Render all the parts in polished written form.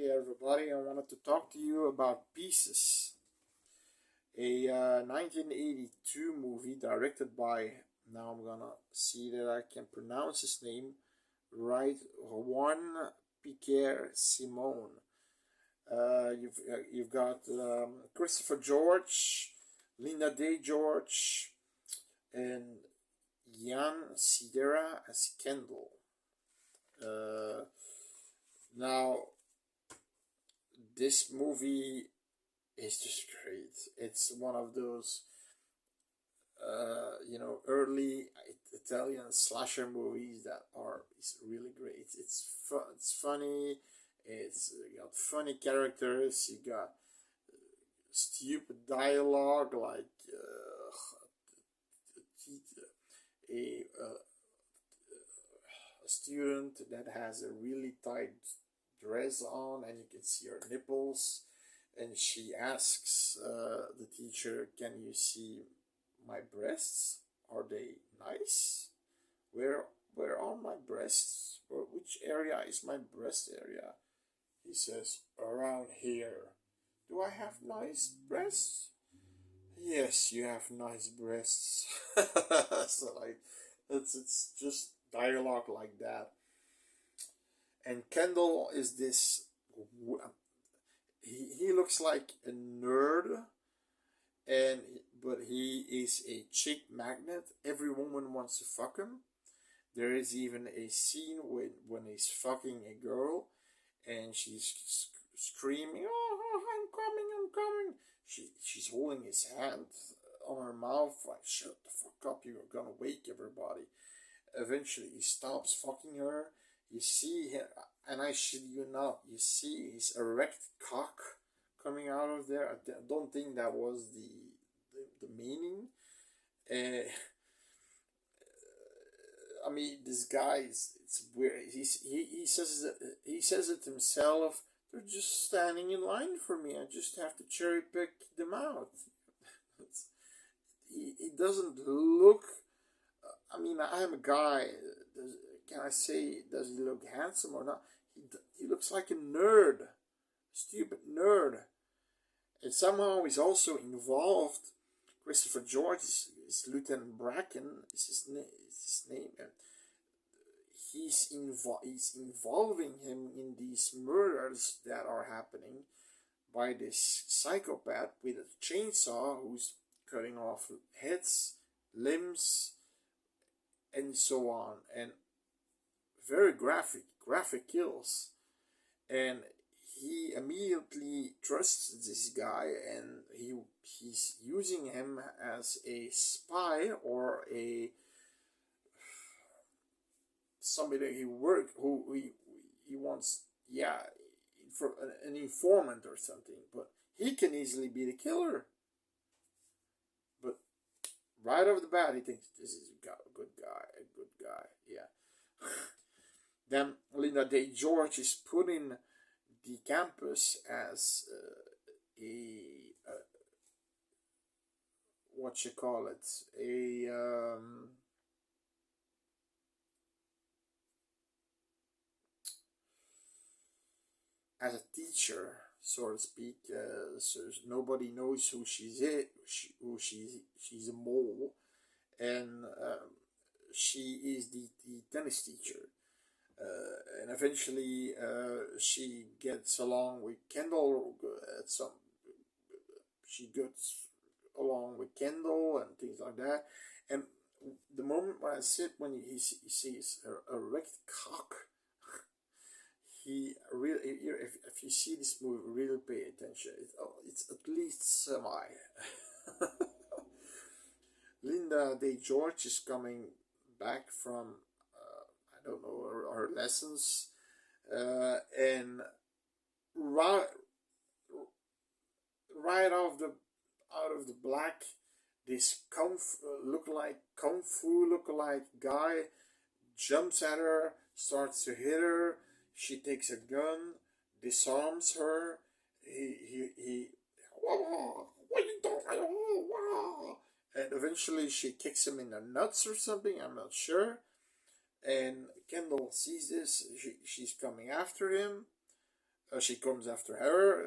Hey everybody, I wanted to talk to you about Pieces, a 1982 movie directed by, now I'm gonna see that I can pronounce his name right, Juan Piquer Simon. You've got Christopher George, Linda Day George, and Jan Sidera as Kendall. Uh, Now, this movie is just great. It's one of those, early Italian slasher movies that are is really great. It's funny. It's got funny characters. You got stupid dialogue like a, a student that has a really tight dress on and you can see her nipples, and she asks the teacher, can you see my breasts? Are they nice? Where are my breasts? Or which area is my breast area? He says, around here. Do I have nice breasts? Yes, you have nice breasts. So like it's just dialogue like that. And Kendall is this, he looks like a nerd, and but he is a chick magnet. Every woman wants to fuck him. There is even a scene when he's fucking a girl, and she's screaming, "Oh, I'm coming, I'm coming!" She's holding his hand on her mouth, like, "Shut the fuck up! You're gonna wake everybody." Eventually, he stops fucking her. You see him, and I shit you not, you see his erect cock coming out of there. I don't think that was the meaning. Uh, I mean, this guy is, it's weird. He says it himself. They're just standing in line for me. I just have to cherry pick them out. He doesn't look. I mean, I am a guy. Does, can I say, does he look handsome or not? He looks like a nerd, stupid nerd. And somehow he's also involved. Christopher George is Lieutenant Bracken, is his name. And he's involving him in these murders that are happening by this psychopath with a chainsaw who's cutting off heads, limbs, and so on. And very graphic kills. And he immediately trusts this guy, and he's using him as a spy or a somebody he wants, yeah, for an informant or something. But he can easily be the killer. But right off the bat, he thinks this is a good guy, yeah. Then Linda Day George is put in the campus as a what you call it, as a teacher, so to speak. So nobody knows who she's a mole, and she is the tennis teacher. And eventually she gets along with Kendall at some. She gets along with Kendall and things like that. And the moment when he sees her erect cock, he really, if you see this movie, really pay attention. It's at least semi. Linda Day George is coming back from I don't know, her lessons, and right right out of the black, this kung fu look like guy jumps at her, starts to hit her. She takes a gun, disarms her. He what you doing? And eventually she kicks him in the nuts or something. I'm not sure. And Kendall sees this. She's coming after him. she comes after her,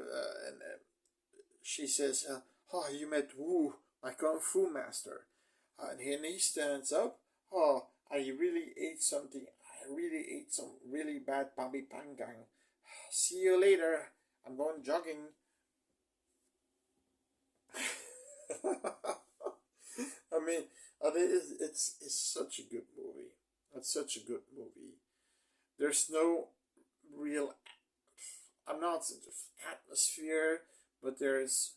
and she says, "Oh, you met Wu, my kung fu master." And he stands up. "Oh, I really ate something. I really ate some really bad babi pangang. See you later. I'm going jogging." I mean, it's such a good movie. It's such a good movie. There's no real, I'm not into atmosphere, but there's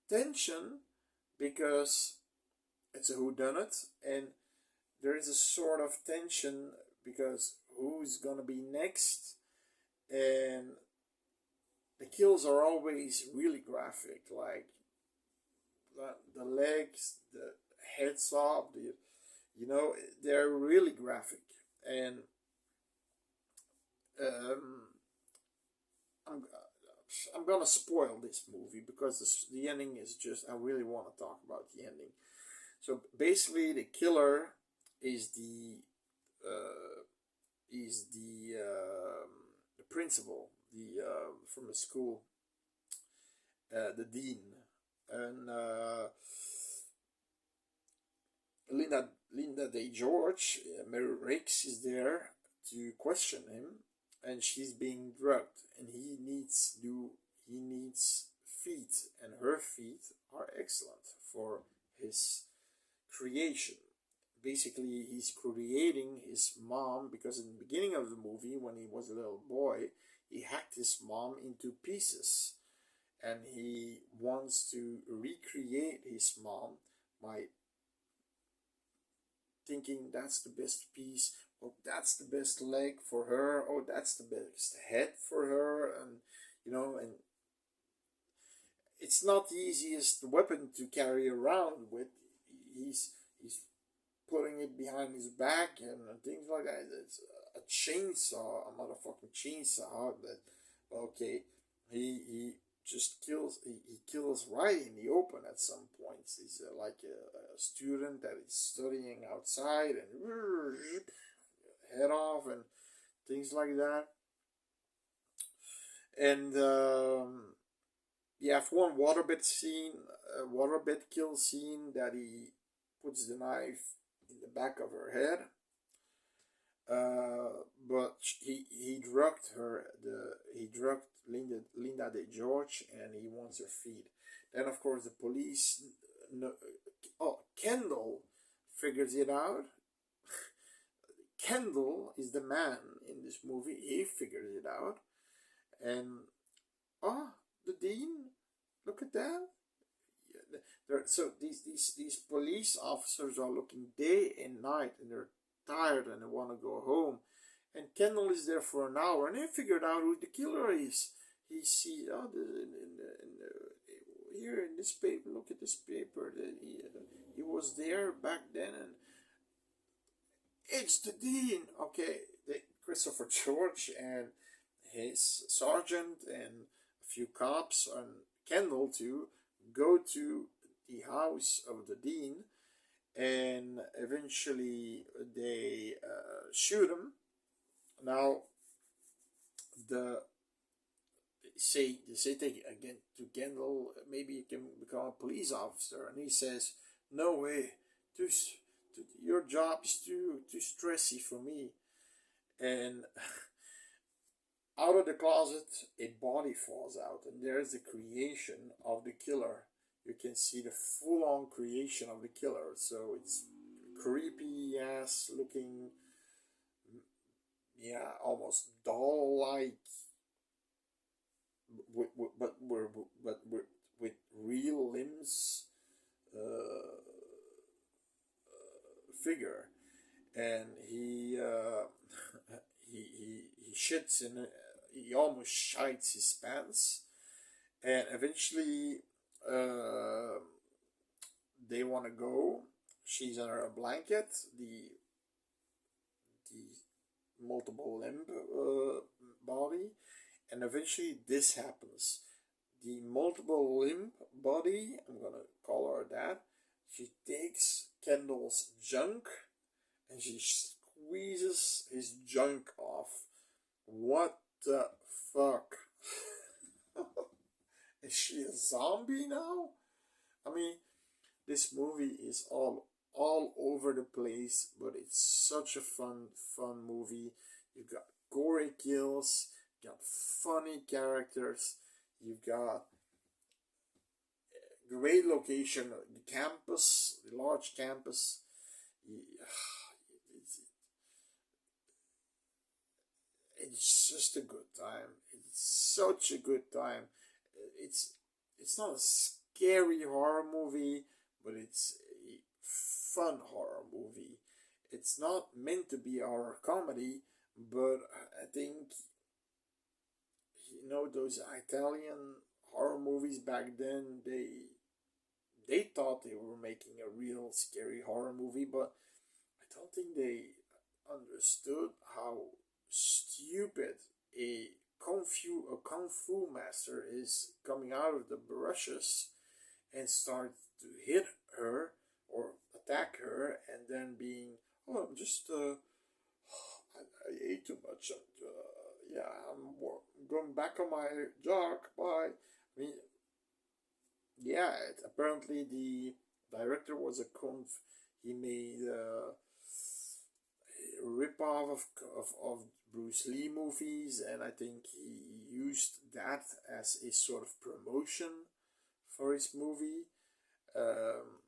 tension because it's a whodunit, and there is a sort of tension because who's gonna be next, and the kills are always really graphic, like the legs, the heads off, you know, they're really graphic, and um, I'm I'm gonna spoil this movie because the ending is just, I really want to talk about the ending. So basically, the killer is uh, the principal, the from the school, the dean, and Linda Day George, Mary Ricks is there to question him, and she's being drugged, and he needs feet, and her feet are excellent for his creation. Basically, he's creating his mom because in the beginning of the movie, when he was a little boy, he hacked his mom into pieces, and he wants to recreate his mom by thinking that's the best piece, or that's the best leg for her, or that's the best head for her, and you know, and it's not the easiest weapon to carry around with. He's putting it behind his back and things like that. It's a chainsaw, a motherfucking chainsaw. But okay, he just kills. He kills right in the open at some points. He's like a student that is studying outside and head off and things like that. And you have one waterbed kill scene that he puts the knife in the back of her head. But he drugged her. He drugged Linda De George, and he wants her feet. Then of course the police. Oh, Kendall figures it out. Kendall is the man in this movie. He figures it out, and oh, the dean. Look at that. So these police officers are looking day and night, and they're tired and they want to go home. And Kendall is there for an hour, and they figured out who the killer is. He sees, oh, here in this paper. Look at this paper. He was there back then, and it's the dean. Okay, Christopher George and his sergeant and a few cops and Kendall too go to the house of the dean, and eventually they shoot him. Now the they say again to Kendall, maybe you can become a police officer, and he says, "No way, your job is too stressy for me." And out of the closet, a body falls out, and there's the creation of the killer. You can see the full-on creation of the killer. So it's creepy ass looking, yeah, almost doll-like, with real limbs, uh, figure, and he shits in it. He almost shites his pants, and eventually they want to go. She's under a blanket. The multiple limb body, and eventually this happens. The multiple limb body, I'm gonna call her that. She takes Kendall's junk and she squeezes his junk off. What the fuck? Is she a zombie now? I mean, this movie is all over the place, but it's such a fun movie. You got gory kills, you got funny characters, you've got great location, the campus, the large campus. It's, it's just a good time. It's such a good time. It's it's not a scary horror movie, but it's a fun horror movie. It's not meant to be a horror comedy, but I think those Italian horror movies back then, they thought they were making a real scary horror movie, but I don't think they understood how stupid a kung fu master is coming out of the brushes and start to hit her or attack her, and then being, oh, I'm just I ate too much. Yeah, I'm going back on my jog. Bye. I mean, yeah. Apparently, the director was a conf. He made a rip-off of Bruce Lee movies, and I think he used that as a sort of promotion for his movie. Um,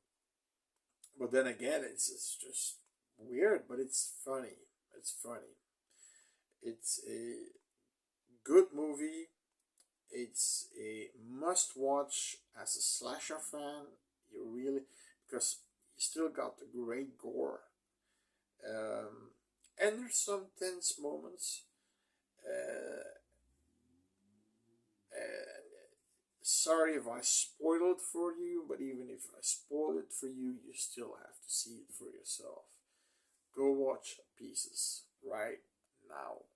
but then again, it's just weird, but it's funny. It's funny. It's a good movie. It's a must watch as a slasher fan. You really, because you still got the great gore. Um, and there's some tense moments. Uh, Sorry if I spoiled it for you, but even if I spoil it for you, you still have to see it for yourself. Go watch Pieces right now.